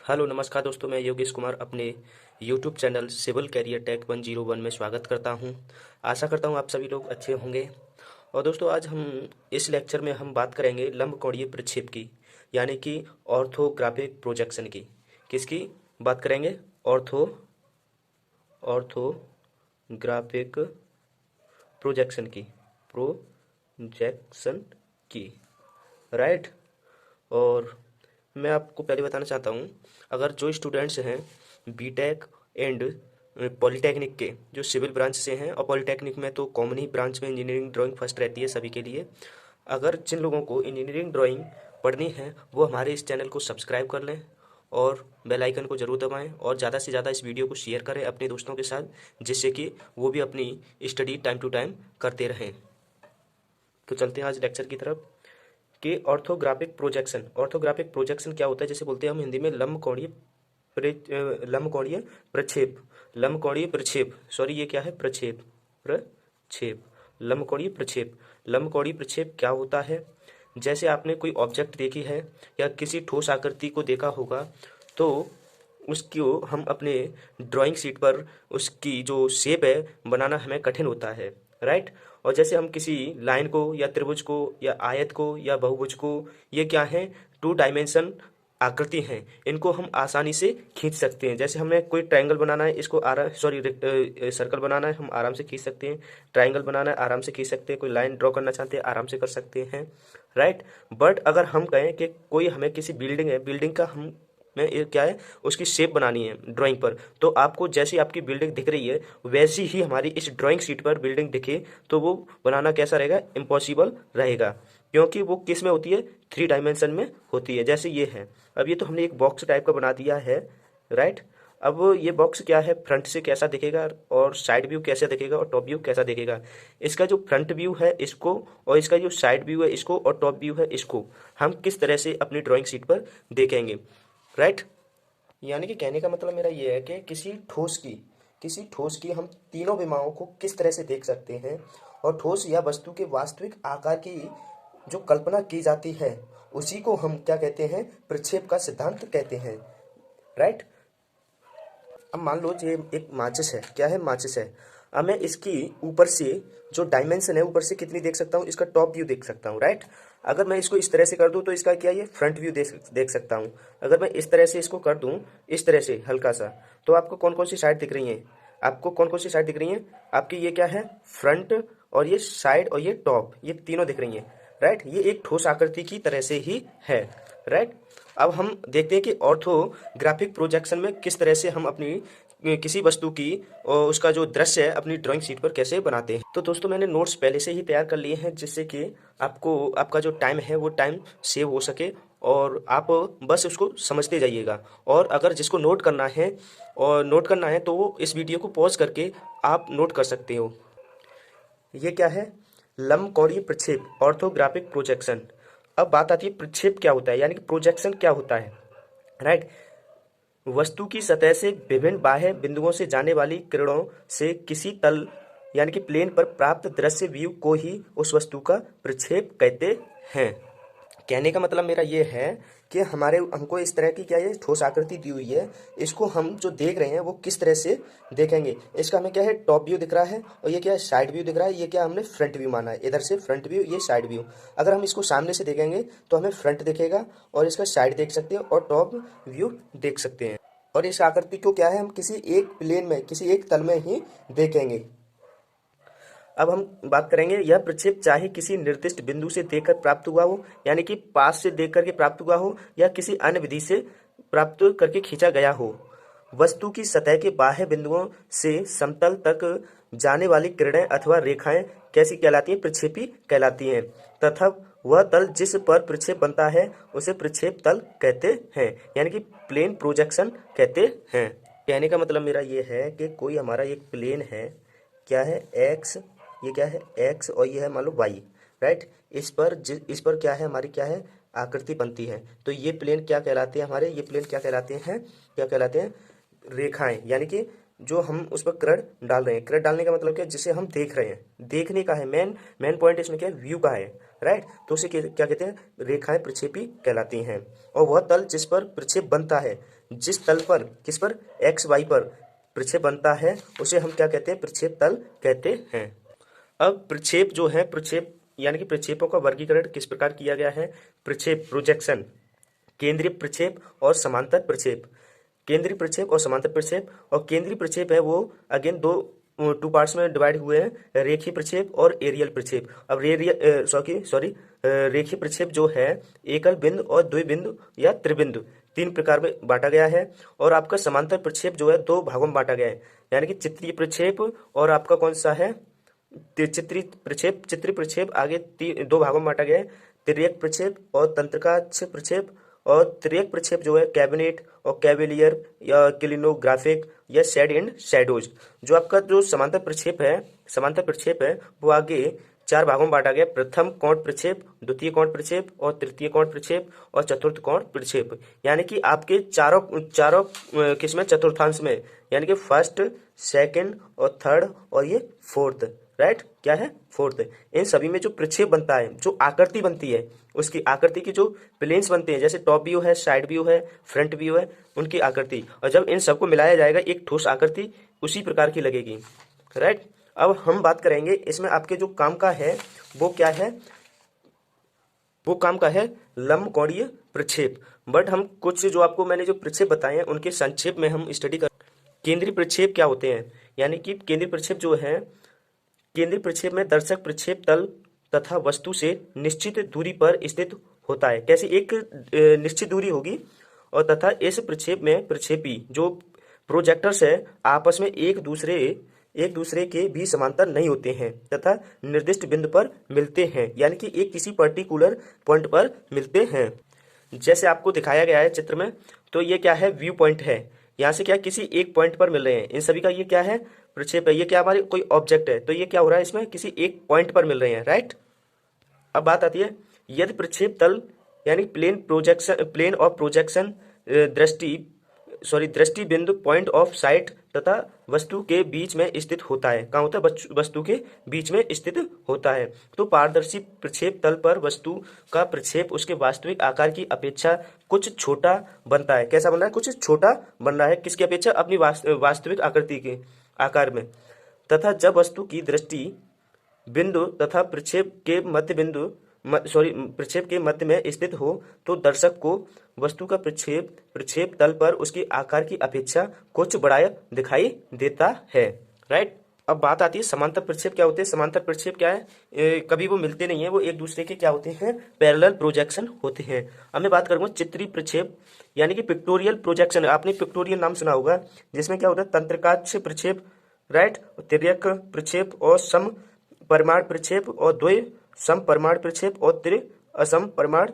Hello नमस्कार दोस्तों, मैं योगेश कुमार अपने YouTube channel civil career tech 101 में स्वागत करता हूं। आशा करता हूं आप सभी लोग अच्छे होंगे। और दोस्तों, आज हम इस लेक्चर में हम बात करेंगे लंबकोणीय प्रक्षेप की, यानी कि ऑर्थोग्राफिक प्रोजेक्शन की। किसकी बात करेंगे? ऑर्थोग्राफिक प्रोजेक्शन की, प्रोजेक्शन की, राइट। और मैं आपको पहले बताना चाहता हूँ, अगर जो स्टूडेंट्स हैं बीटेक एंड पॉलीटेक्निक के, जो सिविल ब्रांच से हैं, और पॉलीटेक्निक में तो कॉमन ही ब्रांच में इंजीनियरिंग ड्राइंग फर्स्ट रहती है सभी के लिए। अगर जिन लोगों को इंजीनियरिंग ड्राइंग पढ़नी है वो हमारे इस चैनल को सब्सक्राइब कर लें और बेल आइकन को ज़रूर दबाएं, और ज़्यादा से ज़्यादा इस वीडियो को शेयर करें अपने दोस्तों के साथ, जिससे कि वो भी अपनी स्टडी टाइम टू टाइम करते रहें। तो चलते हैं आज लेक्चर की तरफ कि ऑर्थोग्राफिक प्रोजेक्शन क्या होता है, जैसे बोलते हैं हम हिंदी में लंबकोणीय प्रक्षेप। सॉरी, ये क्या है? प्रक्षेप। लंबकोणीय प्रक्षेप क्या होता है? जैसे आपने कोई ऑब्जेक्ट देखी है या किसी ठोस आकृति को देखा होगा, तो उसको हम अपने ड्राइंग शीट पर उसकी जो शेप है बनाना हमें कठिन होता है, राइट। और जैसे हम किसी लाइन को या त्रिभुज को या आयत को या बहुभुज को, ये क्या है? 2 डायमेंशन आकृति हैं, इनको हम आसानी से खींच सकते हैं। जैसे हमें कोई ट्रायंगल बनाना है, इसको सर्कल बनाना है, हम आराम से खींच सकते हैं। ट्रायंगल बनाना है, आराम से खींच सकते हैं। कोई लाइन ड्रॉ करना चाहते हैं, आराम से कर सकते हैं, राइट। बट अगर हम कहें कि कोई हमें किसी बिल्डिंग है, बिल्डिंग का हम में ये क्या है, उसकी शेप बनानी है ड्राइंग पर, तो आपको जैसी आपकी बिल्डिंग दिख रही है वैसी ही हमारी इस ड्राइंग शीट पर बिल्डिंग दिखे, तो वो बनाना कैसा रहेगा? इम्पॉसिबल रहेगा, क्योंकि वो किस में होती है? 3 डायमेंशन में होती है। जैसे ये है, अब ये तो हमने एक बॉक्स टाइप का बना दिया है, राइट। अब ये बॉक्स क्या है, फ्रंट से कैसा दिखेगा और साइड व्यू कैसा दिखेगा और टॉप व्यू कैसा दिखेगा। इसका जो फ्रंट व्यू है इसको, और इसका जो साइड व्यू है इसको, और टॉप व्यू है इसको हम किस तरह से अपनी ड्राइंग शीट पर देखेंगे, राइट। यानी कि कहने का मतलब मेरा ये है कि किसी ठोस की हम तीनों विमाओं को किस तरह से देख सकते हैं, और ठोस या वस्तु के वास्तविक आकार की जो कल्पना की जाती है उसी को हम क्या कहते हैं? प्रक्षेप का सिद्धांत कहते हैं, राइट। अब मान लो ये एक माचिस है, क्या है? माचिस है। अब मैं इसकी ऊपर से जो डायमेंशन है ऊपर से कितनी देख सकता हूँ? इसका टॉप व्यू देख सकता हूँ, राइट। अगर मैं इसको इस तरह से कर दूँ तो इसका क्या, ये फ्रंट व्यू देख सकता हूँ। अगर मैं इस तरह से इसको कर दूँ, इस तरह से हल्का सा, तो आपको कौन कौन सी साइड दिख रही है? आपको कौन कौन सी साइड दिख रही है? आपकी ये क्या है? फ्रंट, और ये साइड, और ये टॉप, ये तीनों दिख रही हैं, राइट। ये एक ठोस आकृति की तरह से ही है, राइट। अब हम देखते हैं कि ऑर्थोग्राफिक प्रोजेक्शन में किस तरह से हम अपनी किसी वस्तु की और उसका जो दृश्य है अपनी ड्राइंग शीट पर कैसे बनाते हैं। तो दोस्तों, मैंने नोट्स पहले से ही तैयार कर लिए हैं, जिससे कि आपको आपका जो टाइम है वो टाइम सेव हो सके, और आप बस उसको समझते जाइएगा। और अगर जिसको नोट करना है तो वो इस वीडियो को पॉज करके आप नोट कर सकते हो। ये क्या है? लंबकोणीय प्रक्षेप, ऑर्थोग्राफिक प्रोजेक्शन। अब बात आती है प्रक्षेप क्या होता है, यानी कि प्रोजेक्शन क्या होता है, राइट। वस्तु की सतह से विभिन्न बाह्य बिंदुओं से जाने वाली किरणों से किसी तल यानी कि प्लेन पर प्राप्त दृश्य व्यू को ही उस वस्तु का प्रक्षेप कहते हैं। कहने का मतलब मेरा ये है कि हमको इस तरह की क्या, ये ठोस आकृति दी हुई है, इसको हम जो देख रहे हैं वो किस तरह से देखेंगे। इसका हमें क्या है? टॉप व्यू दिख रहा है, और ये क्या है? साइड व्यू दिख रहा है। ये क्या हमने फ्रंट व्यू माना है, इधर से फ्रंट व्यू, ये साइड व्यू। अगर हम इसको सामने से देखेंगे तो हमें फ्रंट दिखेगा, और इसका साइड देख सकते हैं, और टॉप व्यू देख सकते हैं। और इस आकृति को क्या है, हम किसी एक प्लेन में, किसी एक तल में ही देखेंगे। अब हम बात करेंगे, यह प्रक्षेप चाहे किसी निर्दिष्ट बिंदु से देखकर प्राप्त हुआ हो, यानी कि पास से देख करके प्राप्त हुआ हो, या किसी अन्य विधि से प्राप्त करके खींचा गया हो, वस्तु की सतह के बाह्य बिंदुओं से समतल तक जाने वाली किरणें अथवा रेखाएं कैसी कहलाती हैं? प्रक्षेपी कहलाती हैं, तथा वह तल जिस पर प्रक्षेप बनता है उसे प्रक्षेप तल कहते हैं, यानी कि प्लेन प्रोजेक्शन कहते हैं। कहने का मतलब मेरा ये है कि कोई हमारा एक प्लेन है, क्या है? एक्स, ये क्या है? एक्स, और ये है मान लो वाई, राइट। इस पर क्या है? हमारी क्या है? आकृति बनती है। तो ये प्लेन क्या कहलाते हैं? हमारे ये प्लेन क्या कहलाते हैं? क्या कहलाते हैं? रेखाएं, यानी कि जो हम उस पर कलर डाल रहे हैं। कलर डालने का मतलब क्या है? जिसे हम देख रहे हैं, देखने का है। मेन मेन पॉइंट इसमें क्या है? व्यू का है, राइट। तो उसे क्या कहते हैं, रेखाएं प्रक्षेपी कहलाती हैं। और वह तल जिस पर प्रक्षेप बनता है, जिस तल पर, किस पर, एक्स वाई पर प्रक्षेप बनता है, उसे हम क्या कहते हैं, प्रक्षेप तल कहते हैं। अब प्रक्षेप जो है, प्रक्षेप यानी कि प्रक्षेपों का वर्गीकरण किस प्रकार किया गया है। प्रक्षेप, प्रोजेक्शन, केंद्रीय प्रक्षेप और समांतर प्रक्षेप। केंद्रीय प्रक्षेप और समांतर प्रक्षेप। और केंद्रीय प्रक्षेप है वो अगेन टू पार्ट्स में डिवाइड हुए हैं, रेखीय प्रक्षेप और एरियल प्रक्षेप। अब रेखीय प्रक्षेप जो है एकल बिंदु और द्विबिंदु या त्रिबिंदु तीन प्रकार में बांटा गया है। और आपका समांतर प्रक्षेप जो है दो भागों में बांटा गया है, यानी कि चित्रीय प्रक्षेप और आपका कौन सा है, चित्रीय प्रक्षेप। चित्रीय प्रक्षेप आगे दो भागों में बांटा गया है, तिर्यक प्रक्षेप और तंत्रकाक्ष प्रक्षेप। और तिर्यक प्रक्षेप जो है कैबिनेट और कैविलियर या क्लिनोग्राफिक या शेड एंड शैडोज। जो आपका जो समांतर प्रक्षेप है वो आगे चार भागों में बांटा गया, प्रथम कोण प्रक्षेप, द्वितीय कोण प्रक्षेप और तृतीय कोण प्रक्षेप और चतुर्थ कोण प्रक्षेप। यानी कि आपके चारों किसमें, चतुर्थांश में, यानी कि फर्स्ट, सेकंड और थर्ड और ये फोर्थ, राइट। क्या है, फोर्थ। इन सभी में जो प्रक्षेप बनता है, जो आकृति बनती है, उसकी आकृति की जो प्लेन्स बनते हैं, जैसे टॉप व्यू है, साइड व्यू है, फ्रंट व्यू है, उनकी आकृति, और जब इन सबको मिलाया जाएगा एक ठोस आकृति उसी प्रकार की लगेगी, राइट। अब हम बात करेंगे इसमें आपके जो काम का है वो क्या है, वो काम का है लंबकोणीय प्रक्षेप। बट हम कुछ जो आपको मैंने जो प्रक्षेप बताए हैं उनके संक्षेप में हम स्टडी कर। केंद्रीय प्रक्षेप क्या होते हैं, यानी कि केंद्रीय प्रक्षेप जो है, केंद्रीय प्रक्षेप में दर्शक प्रक्षेप तल तथा वस्तु से निश्चित दूरी पर स्थित होता है। कैसे, एक निश्चित दूरी होगी, और तथा इस प्रक्षेप में प्रक्षेपी जो प्रोजेक्टर्स है आपस में एक दूसरे के भी समांतर नहीं होते हैं तथा निर्दिष्ट बिंदु पर मिलते हैं, यानी कि एक किसी पर्टिकुलर पॉइंट पर मिलते हैं। जैसे आपको दिखाया गया है चित्र में, तो ये क्या है, व्यू पॉइंट है। यहाँ से क्या किसी एक पॉइंट पर मिल रहे हैं, इन सभी का ये क्या है, प्रक्षेप है। ये क्या, हमारे कोई ऑब्जेक्ट है, तो ये क्या हो रहा है, इसमें किसी एक पॉइंट पर मिल रहे हैं, राइट। अब बात आती है, यदि प्रक्षेप तल यानी प्लेन ऑफ प्रोजेक्शन दृष्टि बिंदु पॉइंट ऑफ साइट तथा वस्तु के बीच में स्थित होता है। कहाँ होता है, वस्तु के बीच में स्थित होता है। तो पारदर्शी प्रक्षेप तल पर वस्तु का प्रक्षेप उसके वास्तविक आकार की अपेक्षा कुछ छोटा बनता है। कैसा बन रहा है, कुछ छोटा बन रहा है, किसकी अपेक्षा, अपनी वास्तविक आकृति के आकार में। तथा जब वस्तु की दृष्टि बिंदु तथा प्रक्षेप के मध्य में स्थित हो तो दर्शक को वस्तु का प्रक्षेप तल पर उसके आकार की अपेक्षा कुछ बड़ा दिखाई देता है, राइट। अब बात आती है समांतर प्रक्षेप क्या होते हैं। समांतर प्रक्षेप क्या है, कभी वो मिलते नहीं है, वो एक दूसरे के क्या होते हैं, पैरेलल प्रोजेक्शन होते हैं। अब मैं बात करूंगा चित्रीय प्रक्षेप यानी कि पिक्टोरियल प्रोजेक्शन। आपने पिक्टोरियल नाम सुना होगा, जिसमें क्या होता है, तंत्रकाक्ष प्रक्षेप, राइट, तिर्यक प्रक्षेप और सम परिमाण प्रक्षेप और द्वय सम परिमाण प्रक्षेप और त्रि असम परिमाण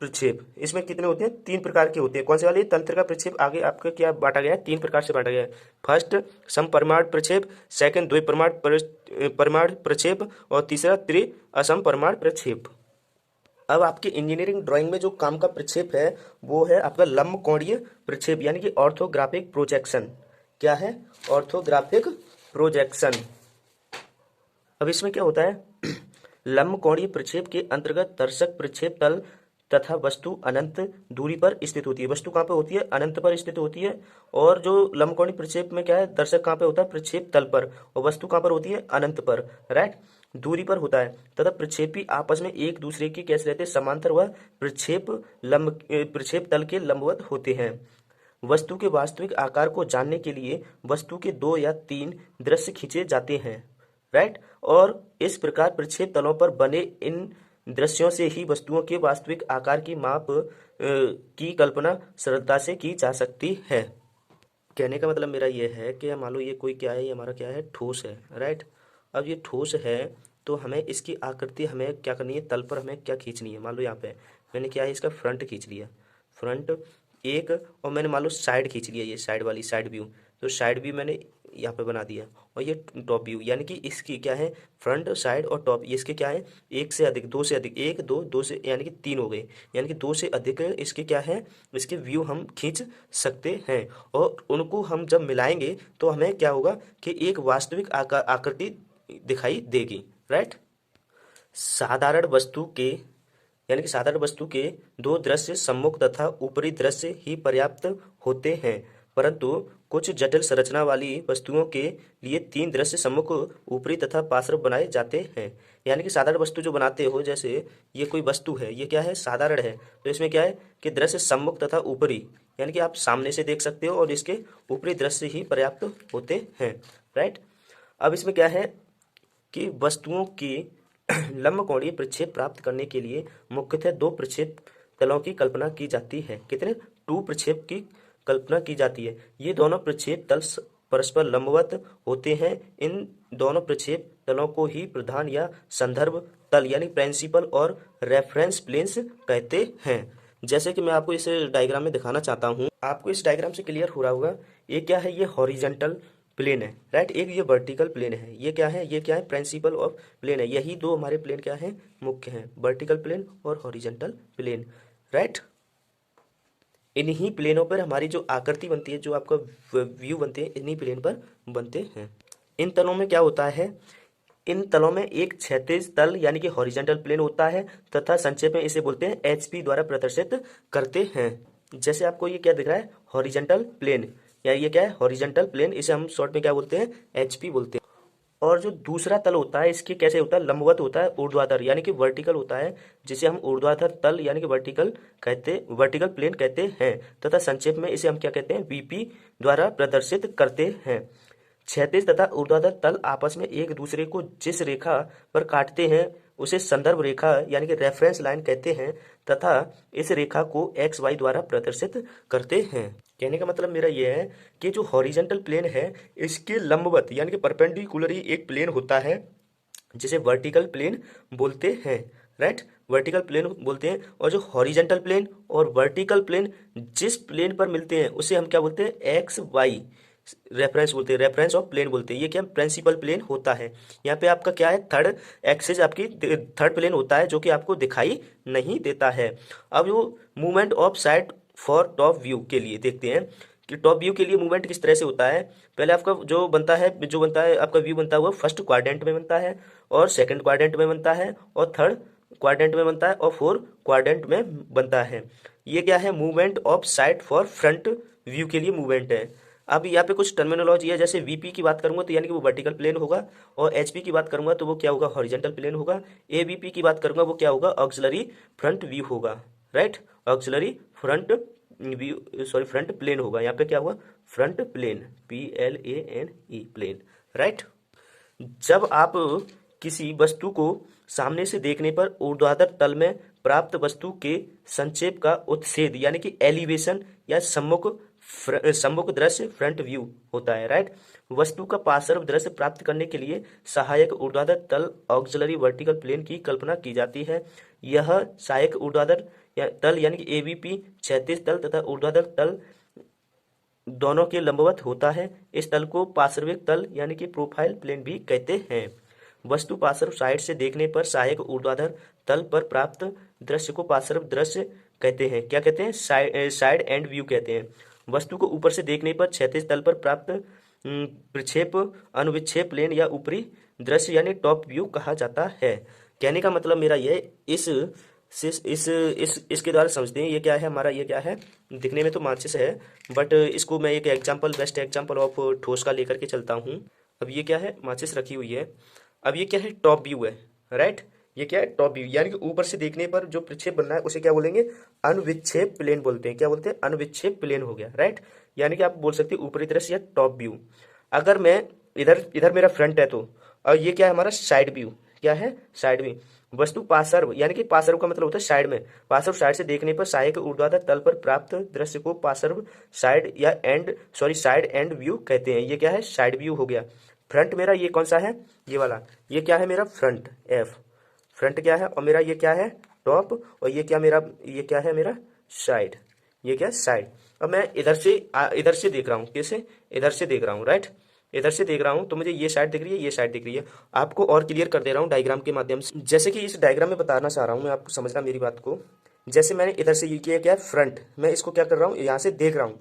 प्रक्षेप। इसमें कितने होते हैं, तीन प्रकार के होते हैं। कौन से वाले, तंत्र का प्रक्षेप आगे आपका क्या बांटा गया है, तीन प्रकार से बांटा गया है। फर्स्ट सम परिमाण प्रक्षेप, सेकंड द्वि परिमाण प्रक्षेप और तीसरा त्रि असम परिमाण प्रक्षेप। अब आपके इंजीनियरिंग ड्राइंग में जो काम का प्रक्षेप है वो है आपका लंबकोणीय प्रक्षेप यानी कि ऑर्थोग्राफिक प्रोजेक्शन। क्या है, ऑर्थोग्राफिक प्रोजेक्शन। अब इसमें क्या होता है, लंबकोणीय प्रक्षेप के अंतर्गत दर्शक प्रक्षेप तल तथा वस्तु अनंत दूरी पर स्थित होती है। वस्तु कहाँ पे होती है, अनंत पर स्थित होती है। और जो लंबकोणीय प्रक्षेप में क्या है, दर्शक कहाँ पे होता है, प्रक्षेप तल पर, और वस्तु कहाँ पर होती है, अनंत पर, राइट, दूरी पर होता है। तथा प्रक्षेपी आपस में एक दूसरे के कैसे रहते हैं, समांतर व प्रक्षेप तल के लंबवत होते हैं। वस्तु के वास्तविक आकार को जानने के लिए वस्तु के 2 या 3 दृश्य खींचे जाते हैं, राइट। और इस प्रकार प्रक्षेप तलों पर बने इन दृश्यों से ही वस्तुओं के वास्तविक आकार की माप की कल्पना सरलता से की जा सकती है। कहने का मतलब मेरा ये है कि मान लो ये कोई क्या है, ये हमारा क्या है, ठोस है, राइट। अब ये ठोस है तो हमें इसकी आकृति हमें क्या करनी है, तल पर हमें क्या खींचनी है। मान लो यहाँ पे मैंने क्या है, इसका फ्रंट खींच लिया, फ्रंट एक, और मैंने मान लो साइड खींच लिया, ये साइड वाली साइड व्यू, तो साइड व्यू मैंने यहाँ पे बना दिया। और ये टॉप व्यू यानी कि इसकी क्या है, फ्रंट साइड और टॉप, ये इसके क्या है, एक से अधिक, दो से अधिक, एक दो, दो से यानी कि 3 हो गए, यानी कि 2 से अधिक इसके क्या है, इसके व्यू हम खींच सकते हैं। और उनको हम जब मिलाएंगे तो हमें क्या होगा कि एक वास्तविक आकृति दिखाई देगी, राइट। साधारण वस्तु के यानी कि साधारण वस्तु के दो दृश्य सम्मुख तथा ऊपरी दृश्य ही पर्याप्त होते हैं, परंतु कुछ जटिल संरचना वाली वस्तुओं के लिए तीन दृश्य सम्मुख, ऊपरी तथा पार्श्व बनाए जाते हैं। यानी कि साधारण वस्तु जो बनाते हो, जैसे ये कोई वस्तु है, ये क्या है, साधारण है, तो इसमें क्या है कि दृश्य सम्मुख तथा ऊपरी, यानी कि आप सामने से देख सकते हो, और इसके ऊपरी दृश्य ही पर्याप्त होते हैं। राइट। अब इसमें क्या है कि वस्तुओं की लंबकोणीय प्रक्षेप प्राप्त करने के लिए मुख्यतः दो प्रक्षेप तलों की कल्पना की जाती है। कितने? टू प्रक्षेप की कल्पना की जाती है। ये दोनों प्रक्षेप तल परस्पर लंबवत होते हैं। इन दोनों प्रक्षेप तलों को ही प्रधान या संदर्भ तल यानी प्रिंसिपल और रेफरेंस प्लेन्स कहते हैं। जैसे कि मैं आपको इस डायग्राम में दिखाना चाहता हूँ, आपको इस डायग्राम से क्लियर हो रहा होगा। ये क्या है? ये हॉरिजेंटल प्लेन है। राइट। एक ये वर्टिकल प्लेन है। ये क्या है? ये क्या है? प्रिंसिपल ऑफ प्लेन है। यही दो हमारे प्लेन क्या है? मुख्य हैं, वर्टिकल प्लेन और हॉरिजेंटल प्लेन। राइट। इन्हीं प्लेनों पर हमारी जो आकृति बनती है, जो आपका व्यू बनते हैं, इन्हीं प्लेन पर बनते हैं। इन तलों में क्या होता है? इन तलों में एक क्षैतिज तल यानी कि हॉरिजेंटल प्लेन होता है तथा संक्षेप में इसे बोलते हैं एचपी द्वारा प्रदर्शित करते हैं। जैसे आपको ये क्या दिख रहा है? हॉरिजेंटल प्लेन, या ये क्या है? Horizontal plane. इसे हम शॉर्ट में क्या बोलते हैं? एचपी बोलते हैं। और जो दूसरा तल होता है, इसके कैसे होता है? लंबवत होता है, ऊर्ध्वाधर यानी कि वर्टिकल होता है, जिसे हम ऊर्ध्वाधर तल यानी कि वर्टिकल प्लेन कहते हैं तथा संक्षेप में इसे हम क्या कहते हैं? वीपी द्वारा प्रदर्शित करते हैं। क्षैतिज तथा ऊर्ध्वाधर तल आपस में एक दूसरे को जिस रेखा पर काटते हैं उसे संदर्भ रेखा यानी कि रेफरेंस लाइन कहते हैं तथा इस रेखा को एक्स वाई द्वारा प्रदर्शित करते हैं। कहने का मतलब मेरा यह है कि जो हॉरिजेंटल प्लेन है, इसके लंबवत यानी कि परपेंडिकुलर ही एक प्लेन होता है जिसे वर्टिकल प्लेन बोलते हैं। राइट। वर्टिकल प्लेन बोलते हैं। और जो हॉरिजेंटल प्लेन और वर्टिकल प्लेन जिस प्लेन पर मिलते हैं उसे हम क्या बोलते हैं? एक्स वाई रेफरेंस बोलते हैं, रेफरेंस ऑफ प्लेन बोलते हैं। ये क्या? प्रिंसिपल प्लेन होता है। यहाँ पे आपका क्या है? थर्ड एक्सिस आपकी थर्ड प्लेन होता है, जो कि आपको दिखाई नहीं देता है। अब वो movement of side for top view के लिए देखते हैं कि टॉप व्यू के लिए मूवमेंट किस तरह से होता है। पहले आपका जो बनता है आपका व्यू बनता है वो फर्स्ट क्वाड्रेंट में बनता है, और सेकंड क्वाड्रेंट में बनता है, और थर्ड क्वाड्रेंट में बनता है, और फोर्थ क्वाड्रेंट में बनता है। ये क्या है? Movement of side for front view के लिए मूवमेंट है। अब यहाँ पे कुछ टर्मिनोलॉजी है। जैसे वीपी की बात करूंगा तो यानी कि वो वर्टिकल प्लेन होगा, और एचपी की बात करूंगा तो वो क्या होगा? हॉरिजेंटल प्लेन होगा। एबीपी की बात करूंगा वो क्या होगा? ऑक्सिलरी फ्रंट व्यू होगा। Right. Auxiliary front view, sorry front plane होगा। यहाँ पे क्या हुआ? Front plane, PLANE plane. Right. जब आप किसी वस्तु को सामने से देखने पर ऊर्ध्वाधर तल में प्राप्त वस्तु के संक्षेप का उत्छेद यानी कि एलिवेशन या सम्मुख दृश्य फ्रंट व्यू होता है। राइट। वस्तु का पार्श्व दृश्य प्राप्त करने के लिए सहायक ऊर्ध्वाधर तल ऑक्सिलरी वर्टिकल प्लेन की कल्पना की जाती है। यह सहायक ऊर्ध्वाधर तल यानी कि एबीपी क्षैतिज तल तथा ऊर्ध्वाधर तल दोनों के लंबवत होता है। इस तल को पार्श्विक तल यानी कि प्रोफाइल प्लेन भी कहते हैं। वस्तु पार्श्व साइड से देखने पर सहायक ऊर्ध्वाधर तल पर प्राप्त दृश्य को पार्श्व दृश्य कहते हैं। क्या कहते हैं? साइड एंड व्यू कहते हैं। वस्तु को ऊपर से देखने पर क्षैतिज तल पर प्राप्त प्रक्षेप अनुविक्षेप प्लेन या ऊपरी दृश्य यानी टॉप व्यू कहा जाता है। कहने का मतलब मेरा ये इसके द्वारा समझते हैं। ये क्या है हमारा? ये क्या है? दिखने में तो माचिस है, बट इसको मैं एक एग्जांपल, बेस्ट एग्जांपल ऑफ ठोस का लेकर के चलता हूँ। अब ये क्या है? माचिस रखी हुई है। अब ये क्या है? टॉप व्यू है। राइट। ये क्या है? टॉप व्यू यानी कि ऊपर से देखने पर जो प्रक्षेप बनना है उसे क्या बोलेंगे? अनुविक्षेप प्लेन बोलते हैं। क्या बोलते हैं? अनुविक्षेप प्लेन हो गया। राइट। यानी कि आप बोल सकते हैं ऊपरी दृश्य या टॉप व्यू। अगर मैं इधर मेरा फ्रंट है तो, और ये क्या है हमारा? Side view. क्या है? Side view. वस्तु पार्श्व यानी कि पार्श्व का मतलब होता है साइड में। पार्श्व साइड से देखने पर सहायक ऊर्ध्वाधर तल पर प्राप्त दृश्य को पार्श्व साइड या साइड एंड व्यू कहते हैं। ये क्या है? साइड व्यू हो गया। फ्रंट मेरा ये कौन सा है? ये वाला। ये क्या है मेरा? Front, F। फ्रंट क्या है? और मेरा ये क्या है? टॉप। और ये क्या है मेरा? साइड। ये क्या? साइड। अब मैं इधर से देख रहा हूँ। कैसे? इधर से देख रहा हूँ। राइट। इधर से देख रहा हूँ तो मुझे ये साइड दिख रही है, ये साइड दिख रही है। आपको और क्लियर कर दे रहा हूँ डायग्राम के माध्यम से। जैसे कि इस डायग्राम में बताना चाह रहा हूँ मैं, आपको समझना मेरी बात को। जैसे मैंने इधर से ये किया, क्या है? फ्रंट। मैं इसको क्या कर रहा हूँ? यहाँ से देख रहा हूँ।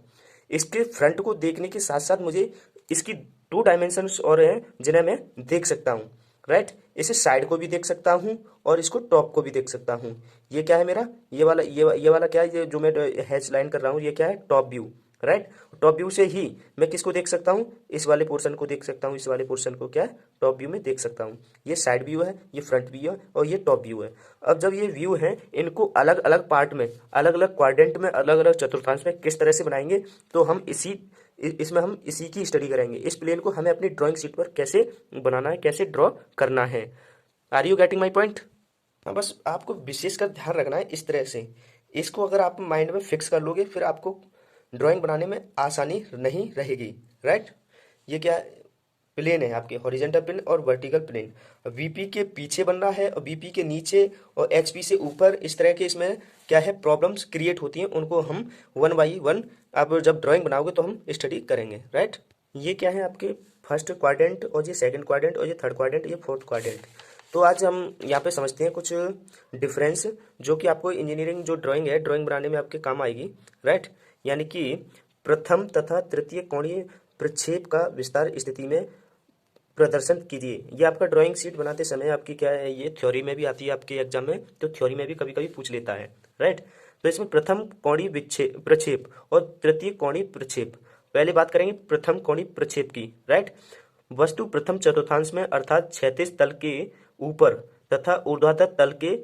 इसके फ्रंट को देखने के साथ साथ मुझे इसकी 2 डायमेंशंस और हैं जिन्हें मैं देख सकता हूँ। राइट। इसे साइड को भी देख सकता हूँ और इसको टॉप को भी देख सकता हूँ। ये क्या है मेरा, ये वाला क्या है, ये जो मैं हैच लाइन कर रहा हूँ, ये क्या है, top view, right. Top view से ही मैं किसको देख सकता हूँ, इस वाले पोर्शन को देख सकता हूँ, इस वाले पोर्शन को क्या है, टॉप व्यू में देख सकता हूँ। ये साइड व्यू है, ये फ्रंट व्यू है और ये टॉप व्यू है। अब जब ये व्यू है, इनको अलग अलग पार्ट में, अलग अलग क्वाड्रेंट में, अलग अलग चतुर्थांश में किस तरह से बनाएंगे, तो हम इसमें हम इसी की स्टडी करेंगे। इस प्लेन को हमें अपनी ड्राइंग शीट पर कैसे बनाना है, कैसे ड्रॉ करना है। Are you getting my point? हाँ, बस आपको विशेषकर ध्यान रखना है इस तरह से। इसको अगर आप माइंड में फिक्स कर लोगे, फिर आपको ड्राइंग बनाने में आसानी नहीं रहेगी, राइट। ये क्या प्लेन है, आपके हॉरिजेंटल प्लेन और वर्टिकल प्लेन। वीपी के पीछे बन रहा है और वीपी के नीचे और एचपी से ऊपर, इस तरह के इसमें क्या है, प्रॉब्लम्स क्रिएट होती हैं। उनको हम वन बाई वन आप जब ड्राइंग बनाओगे तो हम स्टडी करेंगे, राइट। ये क्या है, आपके फर्स्ट क्वाड्रेंट और ये सेकंड क्वाड्रेंट और ये थर्ड क्वाड्रेंट, ये फोर्थ क्वाड्रेंट। तो आज हम यहाँ पे समझते हैं कुछ डिफरेंस जो कि आपको इंजीनियरिंग जो ड्राइंग है, ड्राइंग बनाने में आपके काम आएगी, राइट। यानी कि प्रथम तथा तृतीय कोणीय प्रक्षेप का विस्तार स्थिति में प्रदर्शन कीजिए। ये आपका ड्राइंग शीट बनाते समय आपकी क्या है, ये थ्योरी में भी आती है आपके एग्जाम में, तो थ्योरी में भी कभी कभी पूछ लेता है, राइट। तो इसमें प्रथम कोणीय प्रक्षेप और तृतीय कोणीय प्रक्षेप, पहले बात करेंगे प्रथम कोणीय प्रक्षेप की, राइट। वस्तु प्रथम चतुर्थांश में अर्थात क्षैतिज तल के ऊपर तथा ऊर्ध्वाधर तल के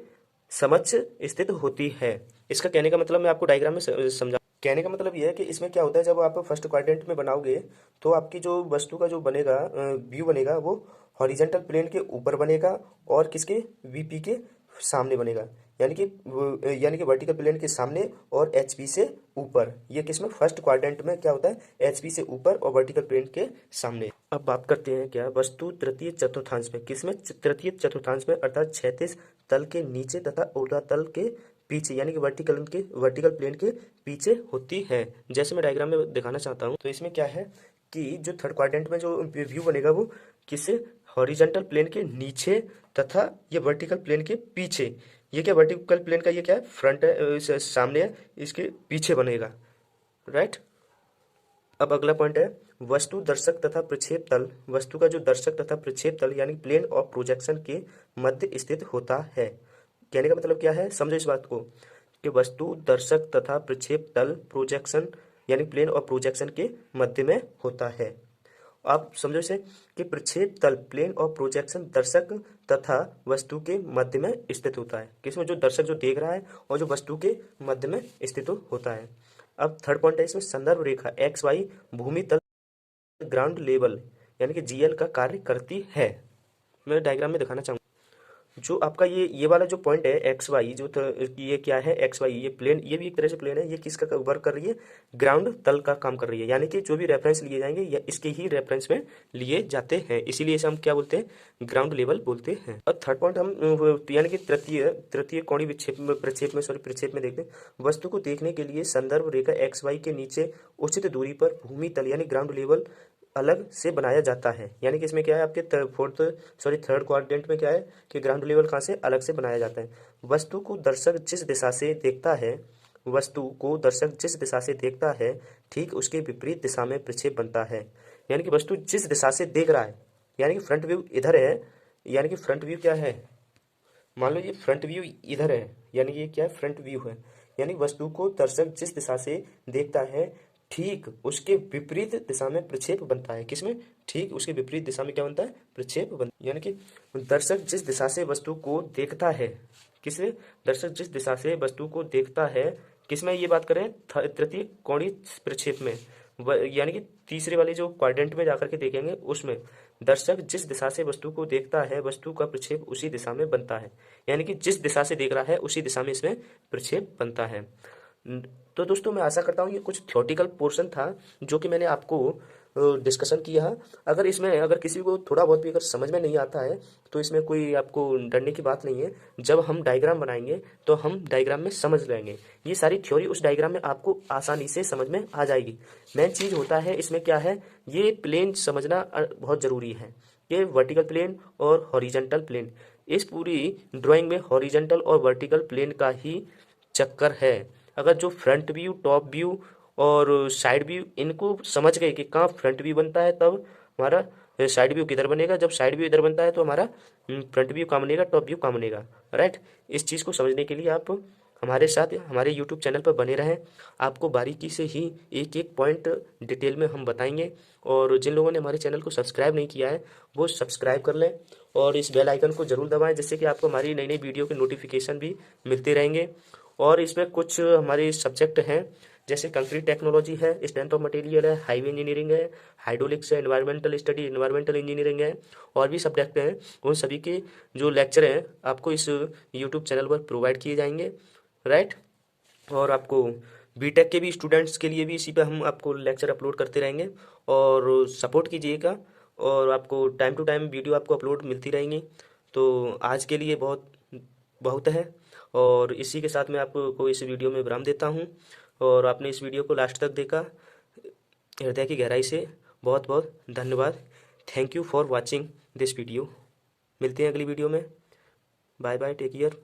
समक्ष स्थित होती है। इसका कहने का मतलब मैं आपको डायग्राम में समझा। कहने का मतलब यह है कि इसमें क्या होता है, जब आप फर्स्ट क्वाड्रेंट में बनाओगे तो आपकी जो वस्तु का जो बनेगा व्यू बनेगा, वो हॉरिजेंटल प्लेन के ऊपर बनेगा और किसके, वीपी के सामने बनेगा, यानी कि वर्टिकल प्लेन के सामने और एचपी से ऊपर। ये किसमें, फर्स्ट क्वाड्रेंट में क्या होता है, एचपी से ऊपर और वर्टिकल प्लेन के सामने। अब बात करते हैं क्या, वस्तु तृतीय चतुर्थांश में, किसमें, तृतीय चतुर्थांश में अर्थात क्षैतिज तल के नीचे तथा ऊर्ध्वाधर तल के पीछे, यानी कि वर्टिकल प्लेन के पीछे होती है। जैसे मैं डायग्राम में दिखाना चाहता हूँ, तो इसमें क्या है कि जो थर्ड क्वाड्रेंट में जो व्यू बनेगा वो किससे, हॉरिजॉन्टल प्लेन के नीचे तथा ये वर्टिकल प्लेन के पीछे। ये क्या, वर्टिकल प्लेन का ये क्या है, फ्रंट है, सामने है, इसके पीछे बनेगा, राइट। अब अगला पॉइंट है वस्तु दर्शक तथा प्रक्षेप तल। वस्तु का जो दर्शक तथा प्रक्षेप तल यानी प्लेन ऑफ प्रोजेक्शन के मध्य स्थित होता है। कहने का मतलब क्या है, समझो इस बात को कि वस्तु दर्शक तथा प्रक्षेप तल प्रोजेक्शन यानी प्लेन ऑफ प्रोजेक्शन के मध्य में होता है। आप समझो इसे कि प्रक्षेप तल प्लेन ऑफ प्रोजेक्शन दर्शक तथा वस्तु के मध्य में स्थित होता है। किसमें, जो दर्शक जो देख रहा है और जो वस्तु के मध्य में स्थित होता है। अब थर्ड पॉइंट है इसमें संदर्भ रेखा एक्स वाई भूमि तल ग्राउंड लेवल यानी कि जीएल का कार्य करती है। मैं डायग्राम में दिखाना चाहूँगा। जो आपका ये वाला जो पॉइंट है एक्स वाई, ये क्या है, एक्स वाई, ये प्लेन, ये भी एक तरह से प्लेन है। ये किसका वर्क कर रही है, ग्राउंड तल का काम कर रही है। यानी कि जो भी रेफरेंस लिए जाएंगे या इसके ही रेफरेंस में लिए जाते हैं, इसीलिए इसे हम क्या बोलते हैं, ग्राउंड लेवल बोलते हैं। और थर्ड पॉइंट हम यानी कि तृतीय कोणीय प्रक्षेप में देखते हैं। वस्तु को देखने के लिए संदर्भ रेखा एक्स वाई के नीचे उचित दूरी पर भूमि तल यानी ग्राउंड लेवल अलग से बनाया जाता है। यानी कि इसमें क्या है, आपके थर्ड क्वाड्रेंट में क्या है कि ग्राउंड लेवल कहाँ से अलग से बनाया जाता है। वस्तु को दर्शक जिस दिशा से देखता है ठीक उसके विपरीत दिशा में प्रक्षेप बनता है। यानी कि वस्तु जिस दिशा से देख रहा है, यानी कि फ्रंट व्यू इधर है, यानी कि फ्रंट व्यू क्या है, मान लो ये फ्रंट व्यू इधर है, यानी ये क्या है, फ्रंट व्यू है। यानी वस्तु को दर्शक जिस दिशा से देखता है ठीक उसके विपरीत दिशा में प्रक्षेप बनता है। किसमें, ठीक उसके विपरीत दिशा में क्या बनता है, प्रक्षेप बनता है। यानी कि दर्शक जिस दिशा से वस्तु को देखता है, किसमें, दर्शक जिस दिशा से वस्तु को देखता है, किसमें ये बात करें, तृतीय कोणीय प्रक्षेप में, यानी कि तीसरे वाले जो क्वाड्रेंट में जाकर के देखेंगे उसमें दर्शक जिस दिशा से वस्तु को देखता है वस्तु का प्रक्षेप उसी दिशा में बनता है। यानी कि जिस दिशा से देख रहा है उसी दिशा में इसमें प्रक्षेप बनता है। तो दोस्तों मैं आशा करता हूँ ये कुछ थ्योरेटिकल पोर्शन था जो कि मैंने आपको डिस्कशन किया। अगर किसी को थोड़ा बहुत भी अगर समझ में नहीं आता है तो इसमें कोई आपको डरने की बात नहीं है। जब हम डायग्राम बनाएंगे तो हम डायग्राम में समझ लेंगे, ये सारी थ्योरी उस डायग्राम में आपको आसानी से समझ में आ जाएगी। मेन चीज़ होता है इसमें क्या है, ये प्लेन समझना बहुत ज़रूरी है। ये वर्टिकल प्लेन और हॉरिजेंटल प्लेन, इस पूरी ड्राइंग में हॉरिजेंटल और वर्टिकल प्लेन का ही चक्कर है। अगर जो फ्रंट व्यू, टॉप व्यू और साइड व्यू इनको समझ गए कि कहाँ फ्रंट व्यू बनता है, तब हमारा साइड व्यू किधर बनेगा, जब साइड व्यू इधर बनता है तो हमारा फ्रंट व्यू कहाँ बनेगा, टॉप व्यू कहाँ बनेगा, राइट। इस चीज़ को समझने के लिए आप हमारे साथ हमारे यूट्यूब चैनल पर बने रहें। आपको बारीकी से ही एक एक पॉइंट डिटेल में हम बताएंगे। और जिन लोगों ने हमारे चैनल को सब्सक्राइब नहीं किया है वो सब्सक्राइब कर लें और इस बेल आइकन को ज़रूर दबाएं, जिससे कि आपको हमारी नई नई वीडियो के नोटिफिकेशन भी मिलते रहेंगे। और इसमें कुछ हमारे सब्जेक्ट हैं, जैसे कंक्रीट टेक्नोलॉजी है, स्ट्रेंथ ऑफ मटेरियल है, हाईवे इंजीनियरिंग है, हाइड्रोलिक्स है, एनवायरमेंटल स्टडी, एनवायरमेंटल इंजीनियरिंग है, और भी सब्जेक्ट हैं। उन सभी के जो लेक्चर हैं आपको इस यूट्यूब चैनल पर प्रोवाइड किए जाएंगे, राइट। और आपको बीटेक के भी स्टूडेंट्स के लिए भी इसी पे हम आपको लेक्चर अपलोड करते रहेंगे, और सपोर्ट कीजिएगा। और आपको टाइम टू टाइम वीडियो आपको अपलोड मिलती रहेंगी। तो आज के लिए बहुत बहुत है, और इसी के साथ मैं आपको इस वीडियो में विराम देता हूँ। और आपने इस वीडियो को लास्ट तक देखा, हृदय की गहराई से बहुत बहुत धन्यवाद। Thank you for watching this video. मिलते हैं अगली वीडियो में। Bye bye, take care.